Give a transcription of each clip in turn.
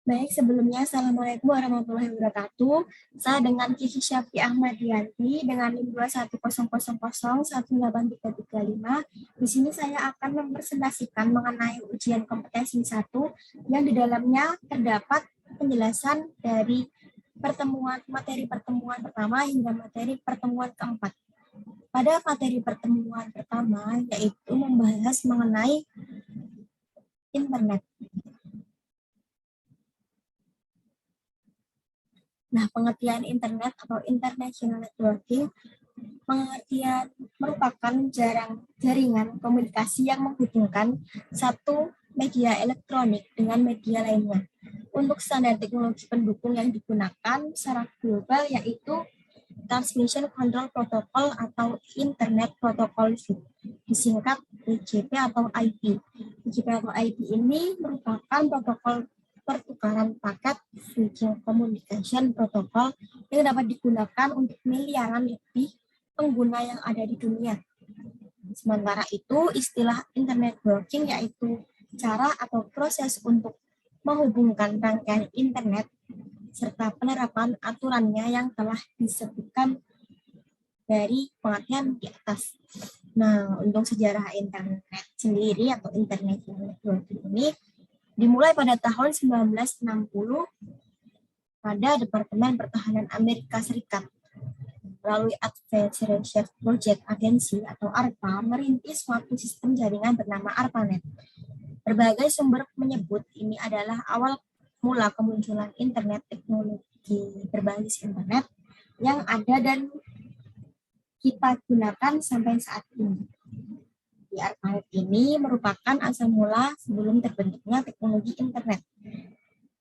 Baik, sebelumnya Assalamualaikum warahmatullahi wabarakatuh. Saya dengan Kiki Syafi Ahmadianti dengan NIM 21000183335. Di sini saya akan mempresentasikan mengenai ujian kompetensi 1 yang di dalamnya terdapat penjelasan dari materi pertemuan pertama hingga materi pertemuan keempat. Pada materi pertemuan pertama yaitu membahas mengenai internet. Nah, pengertian internet atau international networking pengertian merupakan jaringan komunikasi yang menghubungkan satu media elektronik dengan media lainnya. Untuk standar teknologi pendukung yang digunakan secara global yaitu Transmission Control Protocol atau Internet Protocol disingkat TCP atau IP. TCP atau IP ini merupakan protokol pertukaran paket switching communication protocol yang dapat digunakan untuk miliaran lebih pengguna yang ada di dunia. Sementara itu, istilah internet working yaitu cara atau proses untuk menghubungkan rangkaian internet serta penerapan aturannya yang telah disebutkan dari pengertian di atas. Nah, untuk sejarah internet sendiri atau internet networking ini dimulai pada tahun 1960 pada Departemen Pertahanan Amerika Serikat. Melalui Advanced Research Project Agency atau ARPA merintis suatu sistem jaringan bernama ARPANET. Berbagai sumber menyebut ini adalah awal mula kemunculan internet, teknologi berbasis internet yang ada dan kita gunakan sampai saat ini. Di ARPANET ini merupakan asal mula sebelum terbentuknya teknologi internet.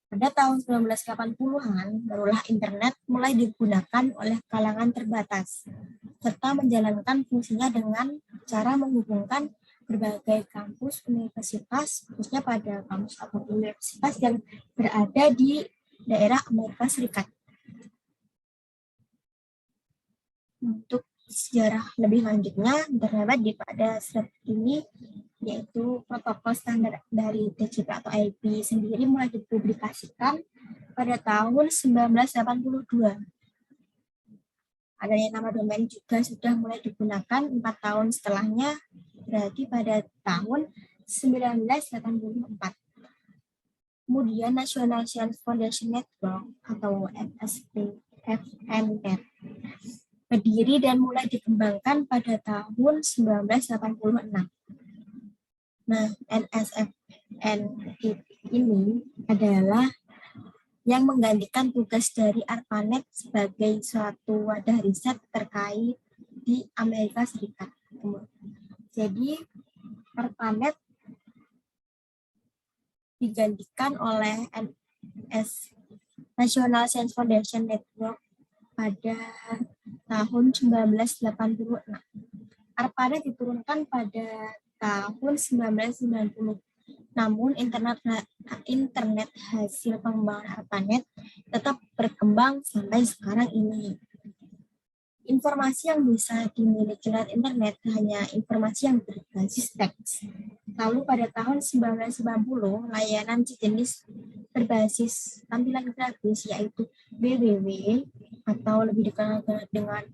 Pada tahun 1980-an, barulah internet mulai digunakan oleh kalangan terbatas, serta menjalankan fungsinya dengan cara menghubungkan berbagai kampus universitas, khususnya pada kampus atau universitas yang berada di daerah Amerika Serikat. Untuk sejarah lebih lanjutnya terdapat di pada slide ini, yaitu protokol standar dari TCP atau IP sendiri mulai dipublikasikan pada tahun 1982. Adanya nama domain juga sudah mulai digunakan 4 tahun setelahnya, berarti pada tahun 1984. Kemudian National Science Foundation Network atau NSFNet berdiri dan mulai dikembangkan pada tahun 1986. Nah, NSFN ini adalah yang menggantikan tugas dari ARPANET sebagai suatu wadah riset terkait di Amerika Serikat. Jadi, ARPANET digantikan oleh National Science Foundation Network pada tahun 1986. ARPANET diturunkan pada tahun 1990. Namun internet hasil pengembangan ARPANET tetap berkembang sampai sekarang ini. Informasi yang bisa dimiliki lewat internet hanya informasi yang berbasis teks. Lalu pada tahun 1990, layanan sejenis berbasis tampilan grafis yaitu WWW atau lebih dikenal dengan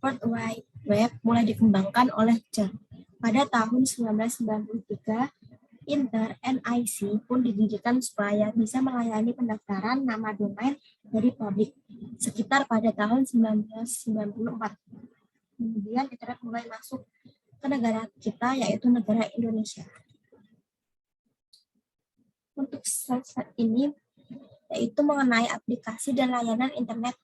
World Wide Web mulai dikembangkan oleh John. Pada tahun 1993, NIC pun didirikan supaya bisa melayani pendaftaran nama domain dari publik sekitar pada tahun 1994. Kemudian internet mulai masuk ke negara kita, yaitu negara Indonesia. Untuk slide ini yaitu mengenai aplikasi dan layanan internet.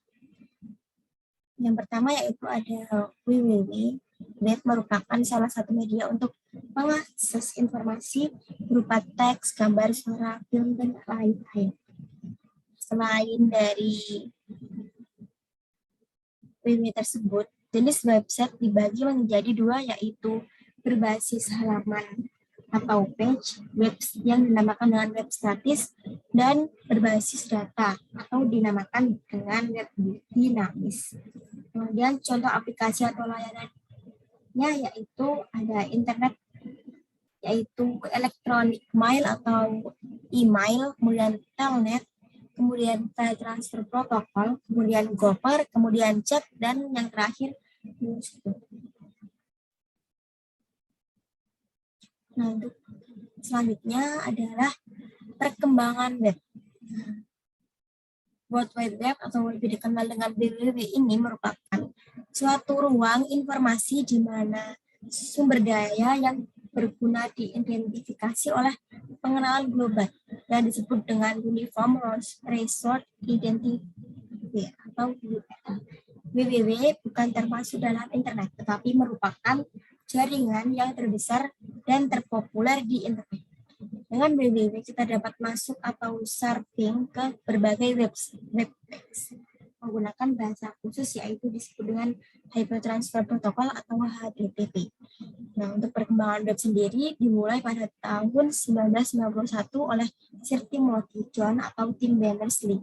Yang pertama yaitu ada WWW. Web merupakan salah satu media untuk mengakses informasi berupa teks, gambar, suara, film, dan lain-lain. Selain dari WWW tersebut, jenis website dibagi menjadi dua, yaitu berbasis halaman atau page, web yang dinamakan dengan web statis, dan berbasis data atau dinamakan dengan web dinamis. Kemudian contoh aplikasi atau layanannya yaitu ada internet, yaitu electronic mail atau email, kemudian telnet, kemudian file transfer protocol, kemudian Gopher, kemudian chat, dan yang terakhir Newsgroup. Nah, untuk selanjutnya adalah perkembangan web. World Wide Web atau lebih dikenal dengan WWW ini merupakan suatu ruang informasi di mana sumber daya yang berguna diidentifikasi oleh pengenalan global yang disebut dengan Uniform Resource Identity atau URL. WWW bukan termasuk dalam internet, tetapi merupakan jaringan yang terbesar dan terpopuler di internet. Dengan WWW kita dapat masuk atau surfing ke berbagai webpage menggunakan bahasa khusus yaitu disebut dengan Hypertransfer Protocol atau HTTP. Nah, untuk perkembangan web sendiri dimulai pada tahun 1991 oleh Sir Timothy John atau Tim Berners-Lee.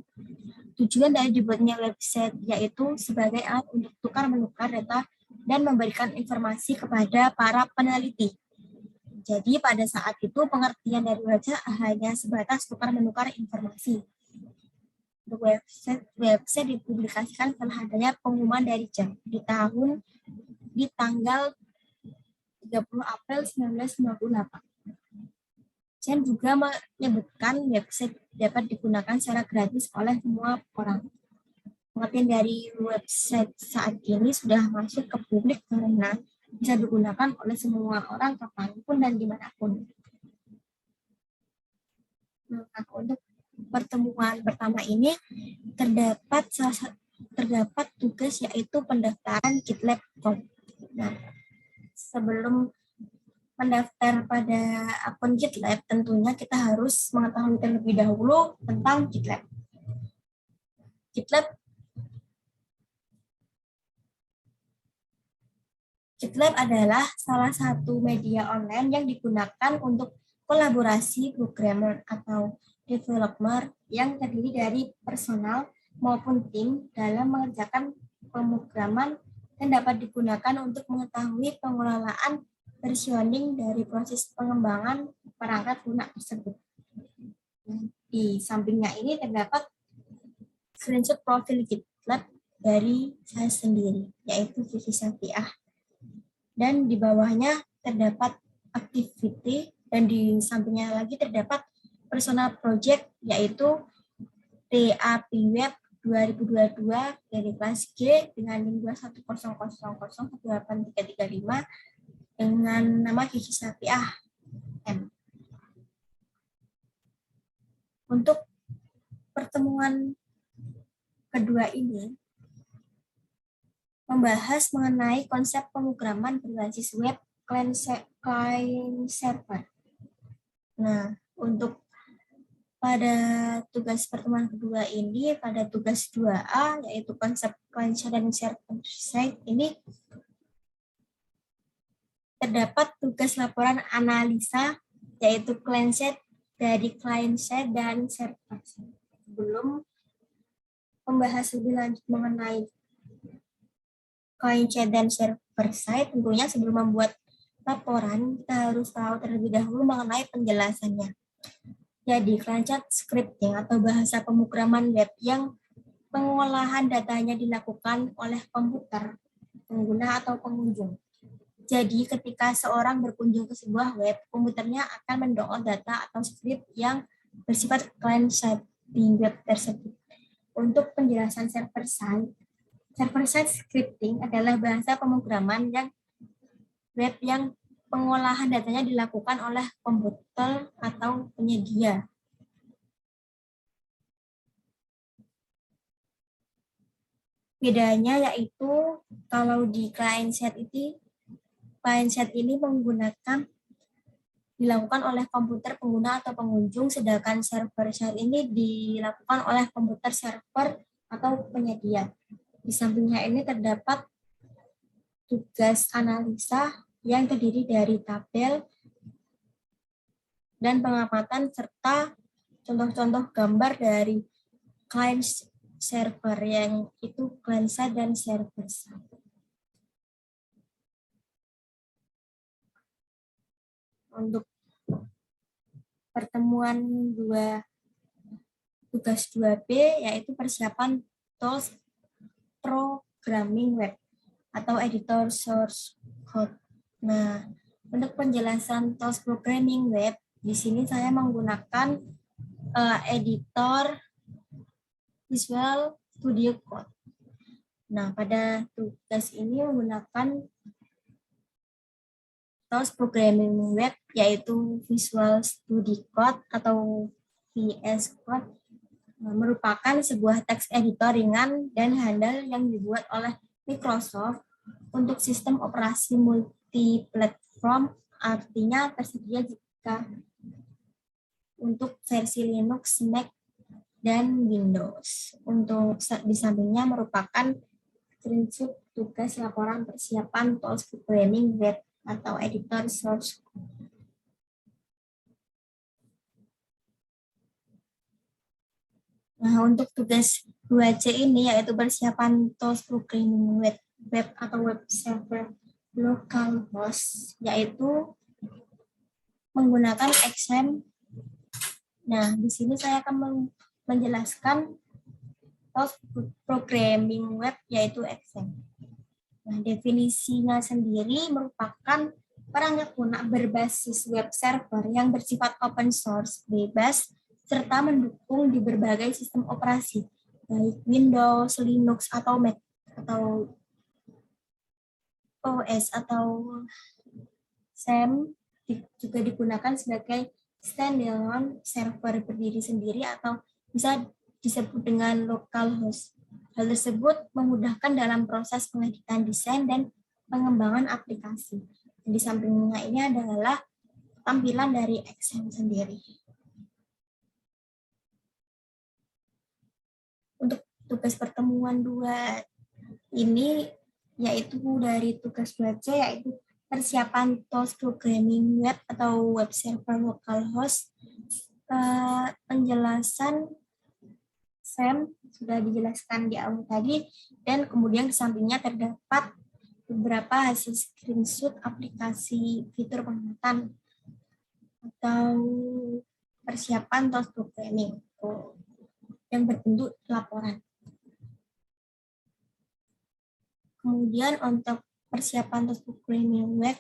Tujuan dari dibuatnya website yaitu sebagai alat untuk tukar-menukar data dan memberikan informasi kepada para peneliti. Jadi pada saat itu pengertian dari website hanya sebatas tukar-menukar informasi. Untuk website dipublikasikan setelah adanya pengumuman dari JAM di tanggal 30 April 1998. JAM juga menyebutkan website dapat digunakan secara gratis oleh semua orang. Pengertian dari website saat ini sudah masuk ke publik karena bisa digunakan oleh semua orang kapanpun dan dimanapun. Nah, untuk pertemuan pertama ini terdapat tugas yaitu pendaftaran GitLab.com. Nah, sebelum mendaftar pada akun GitLab, tentunya kita harus mengetahui terlebih dahulu tentang GitLab. GitLab adalah salah satu media online yang digunakan untuk kolaborasi programmer atau developer yang terdiri dari personal maupun tim dalam mengerjakan pemrograman dan dapat digunakan untuk mengetahui pengelolaan versioning dari proses pengembangan perangkat lunak tersebut. Di sampingnya ini terdapat screenshot profil GitLab dari saya sendiri, yaitu Vicky Safiah. Dan di bawahnya terdapat activity dan di sampingnya lagi terdapat personal project yaitu TAP Web 2022 dari kelas G dengan NIM 21000183335 dengan nama Vicky Safiah M. Untuk pertemuan kedua ini membahas mengenai konsep pemrograman berbasis web client server. Nah, untuk pada tugas pertemuan kedua ini, pada tugas 2A, yaitu konsep client side dan server side ini, terdapat tugas laporan analisa, yaitu client side dari client side dan server side. Sebelum membahas lebih lanjut mengenai client side dan server side, tentunya sebelum membuat laporan, kita harus tahu terlebih dahulu mengenai penjelasannya. Jadi, client scripting atau bahasa pemrograman web yang pengolahan datanya dilakukan oleh komputer, pengguna atau pengunjung. Jadi, ketika seorang berkunjung ke sebuah web, komputernya akan mendownload data atau script yang bersifat client side di web tersebut. Untuk penjelasan server side scripting adalah bahasa pemrograman web yang pengolahan datanya dilakukan oleh komputer atau penyedia. Bedanya yaitu kalau di client side ini dilakukan oleh komputer pengguna atau pengunjung, sedangkan server side ini dilakukan oleh komputer server atau penyedia. Di sampingnya ini terdapat tugas analisa yang terdiri dari tabel dan pengamatan serta contoh-contoh gambar dari client server yang itu client side dan server side. Untuk pertemuan tugas 2B yaitu persiapan tools programming web atau editor source code. Nah, untuk penjelasan tools programming web, di sini saya menggunakan editor Visual Studio Code. Nah, pada tugas ini menggunakan tools programming web yaitu Visual Studio Code atau VS Code, merupakan sebuah teks editor ringan dan handal yang dibuat oleh Microsoft untuk sistem operasi multi-platform, artinya tersedia jika untuk versi Linux, Mac, dan Windows. Untuk di sampingnya merupakan screenshot tugas laporan persiapan tools programming web atau editor source. Nah, untuk tugas 2C ini yaitu persiapan tools programming web atau web server localhost, yaitu menggunakan XAMPP. Nah, di sini saya akan menjelaskan tools programming web yaitu XAMPP. Nah, definisinya sendiri merupakan perangkat lunak berbasis web server yang bersifat open source, bebas, serta mendukung di berbagai sistem operasi, baik Windows, Linux, atau Mac, atau OS, atau SAM, juga digunakan sebagai standalone server berdiri sendiri atau bisa disebut dengan localhost. Hal tersebut memudahkan dalam proses pengeditan desain dan pengembangan aplikasi. Di sampingnya ini adalah tampilan dari XAMPP sendiri. Untuk tugas pertemuan 2 ini yaitu dari tugas 2C yaitu persiapan tools programming web atau web server localhost. Penjelasan SAM sudah dijelaskan di awal tadi, dan kemudian di sampingnya terdapat beberapa hasil screenshot aplikasi fitur pengamatan atau persiapan tools programming yang berbentuk laporan. Kemudian untuk persiapan tools programming web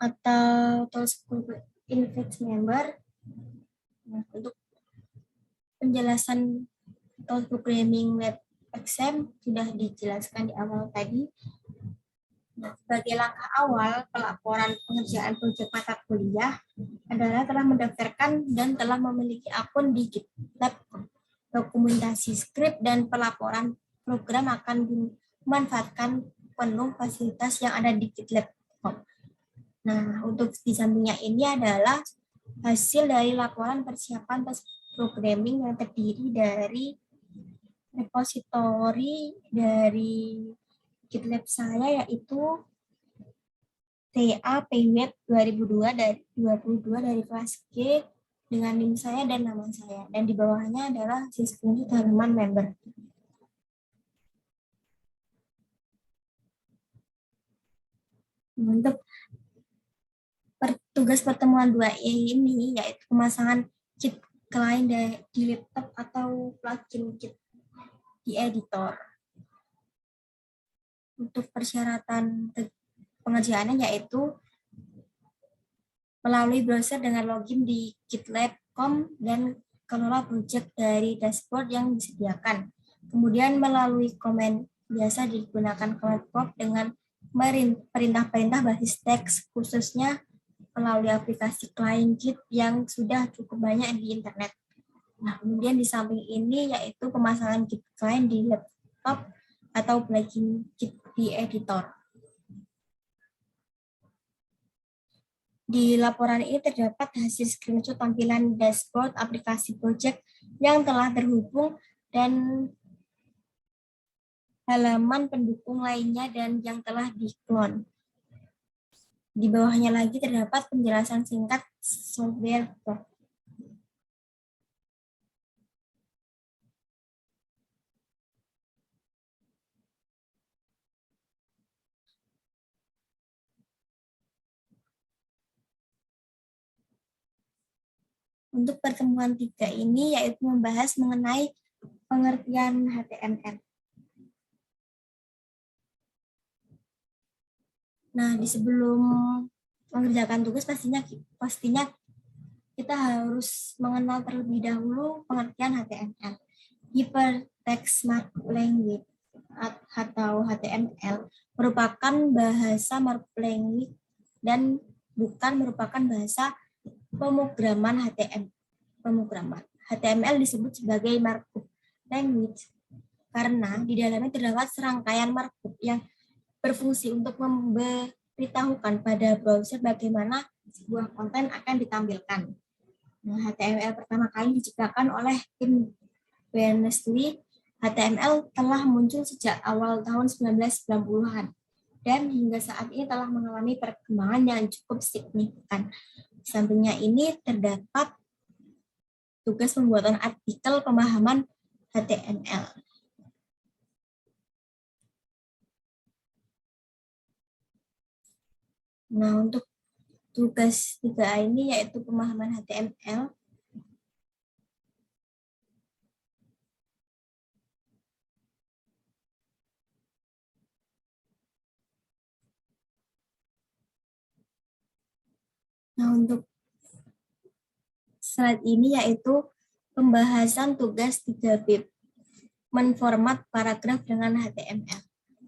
atau tools invite member, nah, untuk penjelasan tools programming web XAMPP sudah dijelaskan di awal tadi. Nah, sebagai langkah awal pelaporan pengerjaan proyek mata kuliah adalah telah mendaftarkan dan telah memiliki akun di GitLab. Dokumentasi skrip dan pelaporan program akan dimanfaatkan penuh fasilitas yang ada di GitLab. Nah, untuk di sampingnya ini adalah hasil dari laporan persiapan tes programming yang terdiri dari repositori dari GitLab saya yaitu TAPweb 2002 dari 22 dari kelas G dengan NIM saya dan nama saya, dan di bawahnya adalah screenshot halaman member. Untuk tugas pertemuan 2E ini yaitu pemasangan Git client di laptop atau plugin Git di editor. Untuk persyaratan pengerjaannya yaitu melalui browser dengan login di gitlab.com dan kelola project dari dashboard yang disediakan. Kemudian melalui komen biasa digunakan command prompt dengan perintah-perintah basis teks, khususnya melalui aplikasi client Git yang sudah cukup banyak di internet. Nah, kemudian di samping ini yaitu pemasangan Git client di laptop atau plugin Git di editor. Di laporan ini terdapat hasil screenshot tampilan dashboard aplikasi project yang telah terhubung dan halaman pendukung lainnya dan yang telah di-clone. Di bawahnya lagi terdapat penjelasan singkat software prop. untuk pertemuan 3 ini yaitu membahas mengenai pengertian HTML. Nah, di sebelum mengerjakan tugas pastinya kita harus mengenal terlebih dahulu pengertian HTML. Hypertext Markup Language atau HTML merupakan bahasa markup language dan bukan merupakan bahasa pemrograman HTML. HTML disebut sebagai markup language karena di dalamnya terdapat serangkaian markup yang berfungsi untuk memberitahukan pada browser bagaimana sebuah konten akan ditampilkan. Nah, HTML pertama kali diciptakan oleh Tim Berners-Lee. HTML telah muncul sejak awal tahun 1990-an dan hingga saat ini telah mengalami perkembangan yang cukup signifikan. Di sampingnya ini terdapat tugas pembuatan artikel pemahaman HTML. Nah, untuk tugas 3A ini yaitu pemahaman HTML. Nah, untuk slide ini yaitu pembahasan tugas 3B, menformat paragraf dengan HTML.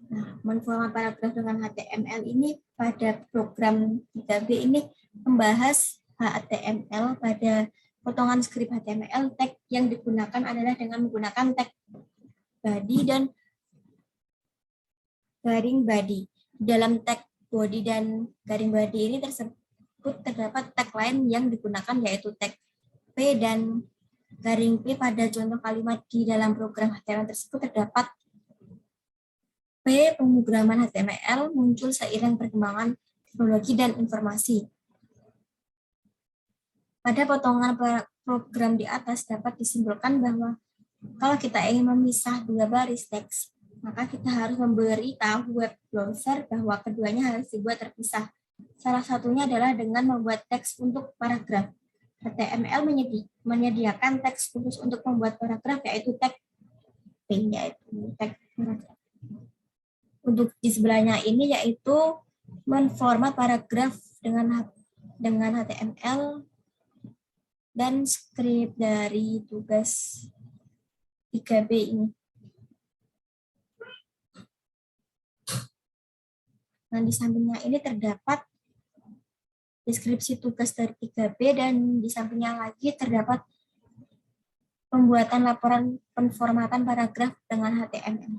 Nah, menformat paragraf dengan HTML ini pada program 3B ini membahas HTML pada potongan skrip HTML. Tag yang digunakan adalah dengan menggunakan tag body dan garing body. Dalam tag body dan garing body ini terdapat tag lain yang digunakan yaitu tag P dan garing P. Pada contoh kalimat di dalam program HTML tersebut terdapat P. Pemrograman HTML muncul seiring perkembangan teknologi dan informasi. Pada potongan program di atas dapat disimpulkan bahwa kalau kita ingin memisah dua baris teks, maka kita harus memberitahu web browser bahwa keduanya harus dibuat terpisah. Salah satunya adalah dengan membuat teks untuk paragraf. HTML menyediakan teks khusus untuk membuat paragraf yaitu tag P, yaitu tag paragraf. Untuk di sebelahnya ini yaitu menformat paragraf dengan HTML dan skrip dari tugas 3B ini. Nah, di sampingnya ini terdapat deskripsi tugas dari 3B dan di sampingnya lagi terdapat pembuatan laporan penformatan paragraf dengan HTML.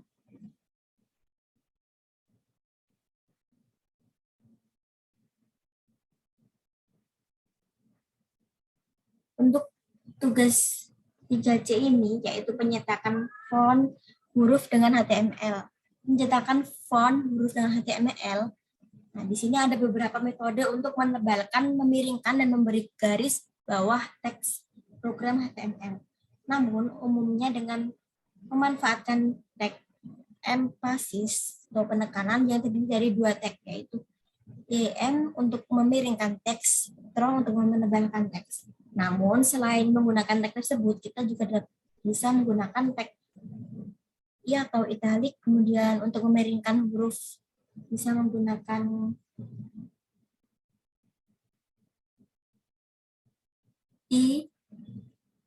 Untuk tugas 3C ini yaitu penyetakan font huruf dengan HTML. Pencetakan font huruf dengan HTML. Nah, di sini ada beberapa metode untuk menebalkan, memiringkan, dan memberi garis bawah teks program HTML. Namun, umumnya dengan memanfaatkan tag emphasis atau penekanan yang terdiri dari dua tag, yaitu EM untuk memiringkan teks, strong untuk menebalkan teks. Namun, selain menggunakan tag tersebut, kita juga bisa menggunakan tag I atau italic, kemudian untuk memiringkan huruf bisa menggunakan I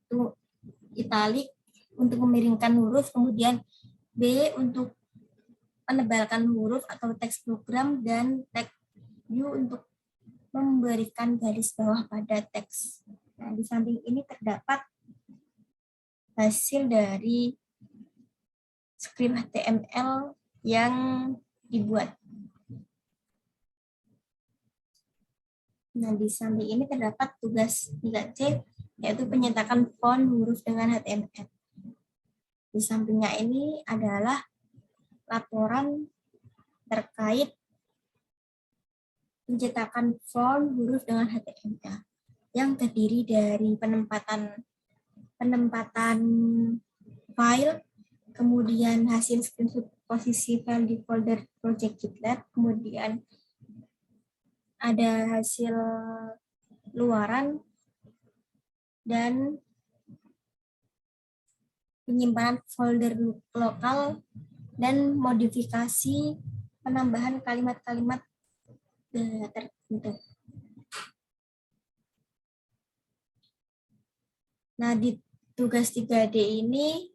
itu italic untuk memiringkan huruf, kemudian B untuk menebalkan huruf atau teks program, dan tag U untuk memberikan garis bawah pada teks. Nah, di samping ini terdapat hasil dari skrip HTML yang dibuat. Nah, di samping ini terdapat tugas 3C, yaitu penyetakan font huruf dengan HTML. Di sampingnya ini adalah laporan terkait pencetakan font huruf dengan HTML yang terdiri dari penempatan file, kemudian hasil screenshot posisi file di folder project GitLab, kemudian ada hasil luaran, dan penyimpanan folder lokal, dan modifikasi penambahan kalimat-kalimat tertentu. Nah, di tugas 3D ini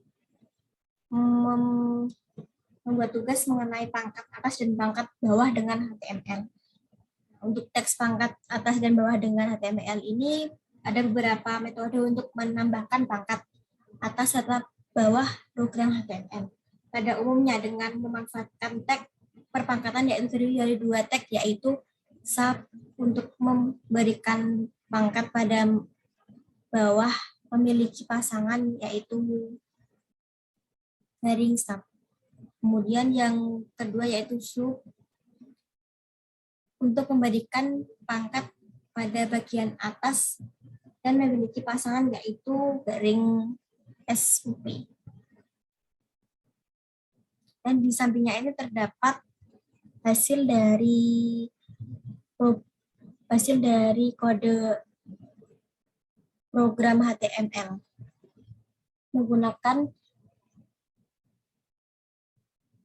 membuat tugas mengenai pangkat atas dan pangkat bawah dengan HTML. Untuk teks pangkat atas dan bawah dengan HTML ini ada beberapa metode untuk menambahkan pangkat atas atau bawah program HTML. Pada umumnya dengan memanfaatkan tag perpangkatan yang terdiri dari 2 tag, yaitu sub untuk memberikan pangkat pada bawah memiliki pasangan, yaitu garing sub. Kemudian yang kedua yaitu sub untuk memberikan pangkat pada bagian atas dan memiliki pasangan, yaitu garing SUP. Dan di sampingnya ini terdapat hasil dari kode program HTML menggunakan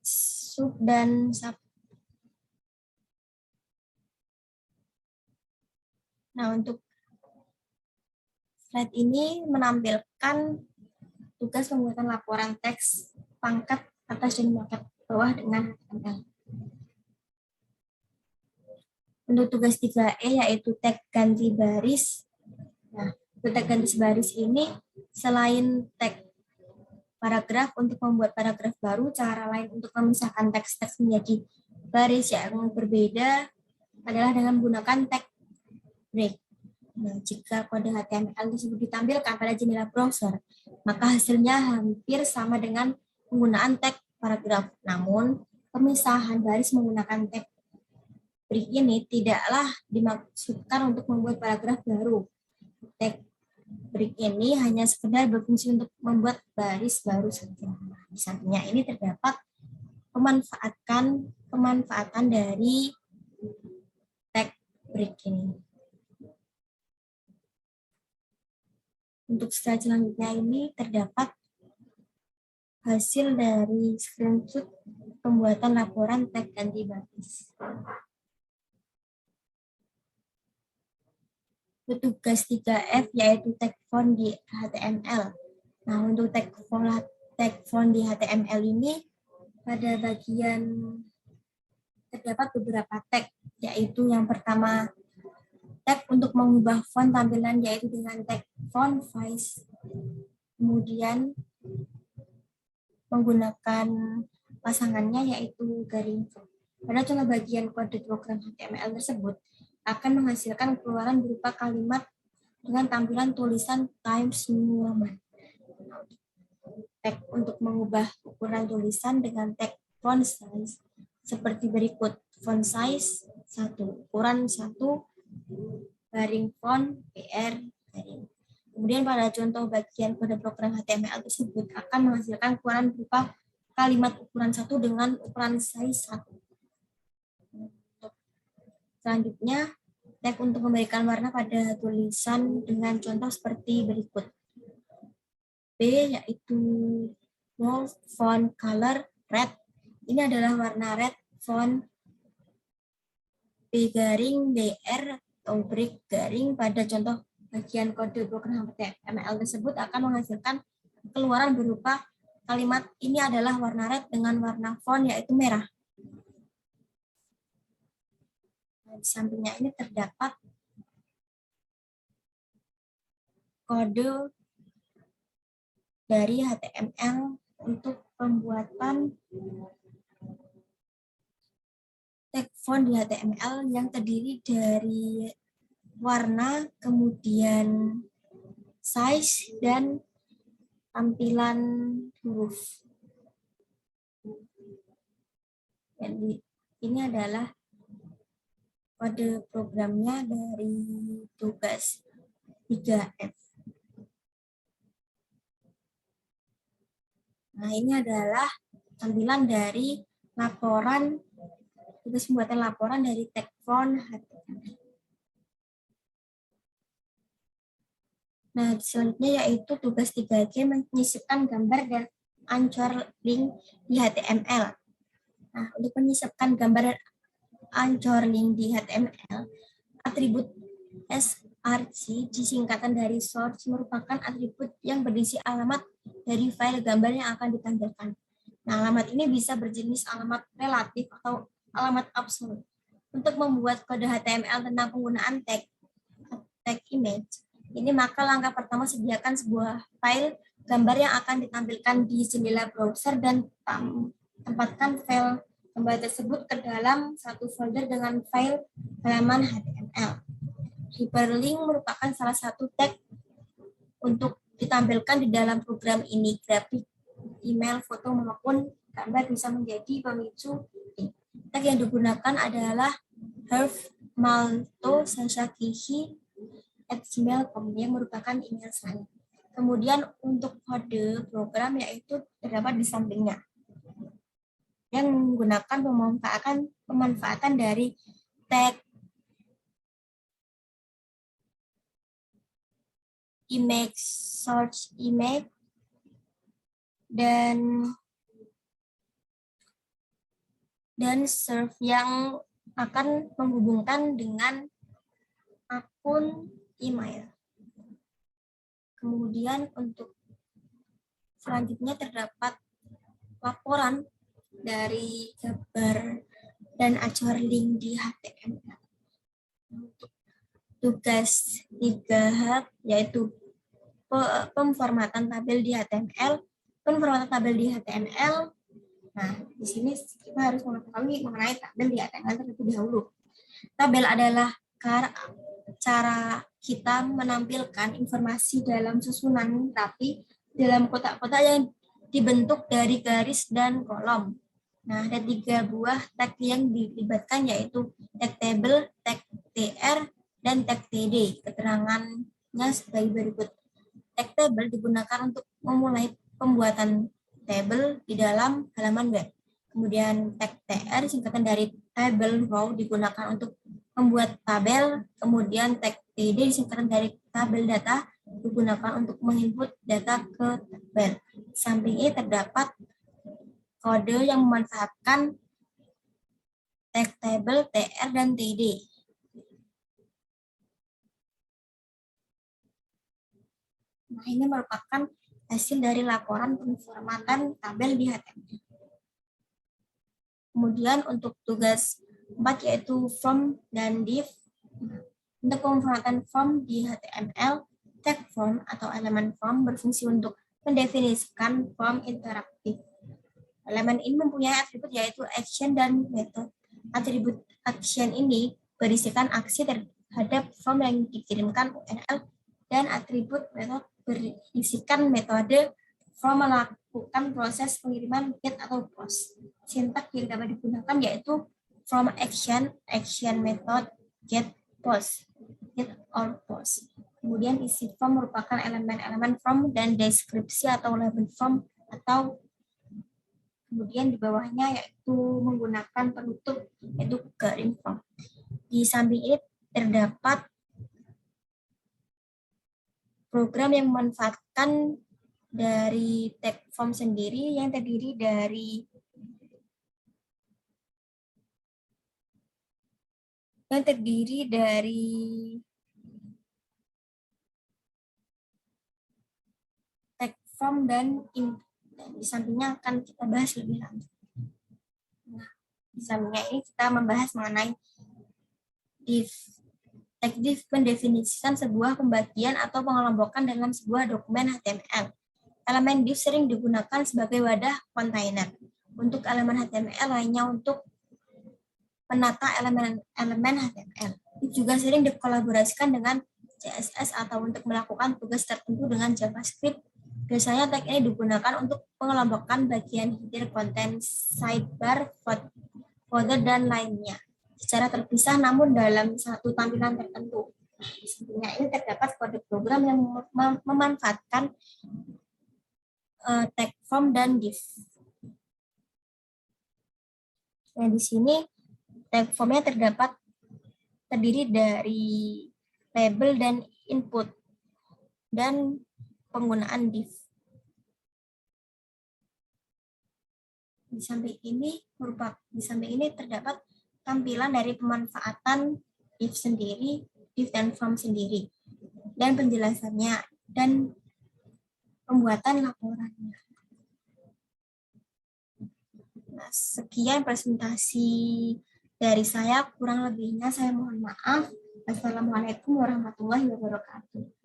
sub dan sub. Nah, untuk slide ini menampilkan tugas pembuatan laporan teks pangkat atas dan pangkat bawah dengan HTML. Untuk tugas 3E yaitu tag ganti baris. Nah, untuk tag ganti baris ini selain tag paragraf untuk membuat paragraf baru, cara lain untuk memisahkan teks-teks menjadi baris yang berbeda adalah dengan menggunakan tag break. Nah, jika kode HTML tersebut ditampilkan pada jendela browser, maka hasilnya hampir sama dengan penggunaan tag paragraf. Namun, pemisahan baris menggunakan tag break ini tidaklah dimaksudkan untuk membuat paragraf baru. Tag break ini hanya sekedar berfungsi untuk membuat baris baru saja. Di sampingnya ini terdapat pemanfaatan dari tag break ini. Untuk slide selanjutnya ini terdapat hasil dari screenshot pembuatan laporan tag ganti baris. Tugas 3F yaitu tag font di HTML. Nah, untuk tag font di HTML ini pada bagian terdapat beberapa tag, yaitu yang pertama tag untuk mengubah font tampilan yaitu dengan tag font size. Kemudian menggunakan pasangannya yaitu garing font. Pada contoh bagian kode program HTML tersebut akan menghasilkan keluaran berupa kalimat dengan tampilan tulisan Times New Roman. Tag untuk mengubah ukuran tulisan dengan tag font size seperti berikut: font size 1, ukuran 1, garing font PR garing. Kemudian pada contoh bagian kode program HTML tersebut akan menghasilkan keluaran berupa kalimat ukuran 1 dengan ukuran size 1. Selanjutnya, tag untuk memberikan warna pada tulisan dengan contoh seperti berikut. B yaitu bold font color red. Ini adalah warna red font. B garing BR atau break garing pada contoh bagian kode program HTML tersebut akan menghasilkan keluaran berupa kalimat ini adalah warna red dengan warna font yaitu merah. Nah, di sampingnya ini terdapat kode dari HTML untuk pembuatan tag font di HTML yang terdiri dari warna, kemudian size, dan tampilan huruf. Jadi ini adalah kode programnya dari tugas 3F. Nah, ini adalah tampilan dari laporan, tugas pembuatan laporan dari tag font HTML. Nah, selanjutnya yaitu tugas 3G menyisipkan gambar dan anchor link di HTML. Nah, untuk menyisipkan gambar dan anchor link di HTML, atribut src disingkatan dari source merupakan atribut yang berisi alamat dari file gambar yang akan ditampilkan. Nah, alamat ini bisa berjenis alamat relatif atau alamat absolut. Untuk membuat kode HTML tentang penggunaan tag image, ini maka langkah pertama sediakan sebuah file gambar yang akan ditampilkan di jendela browser dan tempatkan file gambar tersebut ke dalam satu folder dengan file halaman HTML. Hyperlink merupakan salah satu tag untuk ditampilkan di dalam program ini. Grafik, email, foto, maupun gambar bisa menjadi pemicu link. Tag yang digunakan adalah herf_malto_sasakihi@gmail.com yang merupakan email saya. Kemudian untuk kode program yaitu terdapat di sampingnya yang menggunakan pemanfaatan dari tag image, source image, dan serve yang akan menghubungkan dengan akun email. Kemudian untuk selanjutnya terdapat laporan dari gambar dan anchor link di HTML. Untuk tugas 3H yaitu pemformatan tabel di HTML. Pemformatan tabel di HTML. Nah, di sini kita harus mengetahui mengenai tabel di HTML terlebih dahulu. Tabel adalah cara kita menampilkan informasi dalam susunan rapi dalam kotak-kotak yang dibentuk dari garis dan kolom. Nah, ada 3 buah tag yang dilibatkan yaitu tag table, tag tr, dan tag td. Keterangannya sebagai berikut. Tag table digunakan untuk memulai pembuatan tabel di dalam halaman web. Kemudian tag tr singkatan dari table row digunakan untuk membuat tabel. Kemudian tag td singkatan dari tabel data digunakan untuk menginput data ke tabel. Di samping ini terdapat kode yang memanfaatkan tag table, tr, dan td. Nah, ini merupakan hasil dari laporan pemformatan tabel di HTML. Kemudian untuk tugas 4 yaitu form dan div. Untuk pemformatan form di HTML, tag form atau elemen form berfungsi untuk mendefinisikan form interaktif. Elemen ini mempunyai atribut yaitu action dan method. Atribut action ini berisikan aksi terhadap form yang dikirimkan URL, dan atribut method berisikan metode form melakukan proses pengiriman get atau post. Sintak yang dapat digunakan yaitu from action, action method, get, post, get or post. Kemudian isi form merupakan elemen-elemen form dan deskripsi atau label form atau kemudian di bawahnya yaitu menggunakan penutup yaitu garing form. Di samping ini terdapat program yang memanfaatkan dari tag form sendiri yang terdiri dari tag form dan di sampingnya akan kita bahas lebih lanjut. Nah, di sampingnya ini kita membahas mengenai div. Tag div mendefinisikan sebuah pembagian atau pengelompokan dalam sebuah dokumen HTML. Elemen div sering digunakan sebagai wadah kontainer. Untuk elemen HTML lainnya untuk penata elemen HTML. Div juga sering dikolaborasikan dengan CSS atau untuk melakukan tugas tertentu dengan JavaScript. Biasanya tag ini digunakan untuk pengelompokan bagian header, konten, sidebar, footer, dan lainnya secara terpisah namun dalam satu tampilan tertentu. Di sampingnya ini terdapat kode program yang memanfaatkan tag form dan div. Nah, di sini tag formnya terdiri dari label dan input. dan penggunaan div. Di samping ini terdapat tampilan dari pemanfaatan div sendiri, div dan form sendiri, dan penjelasannya dan pembuatan laporannya. Nah, sekian presentasi dari saya, kurang lebihnya saya mohon maaf. Wassalamualaikum warahmatullahi wabarakatuh.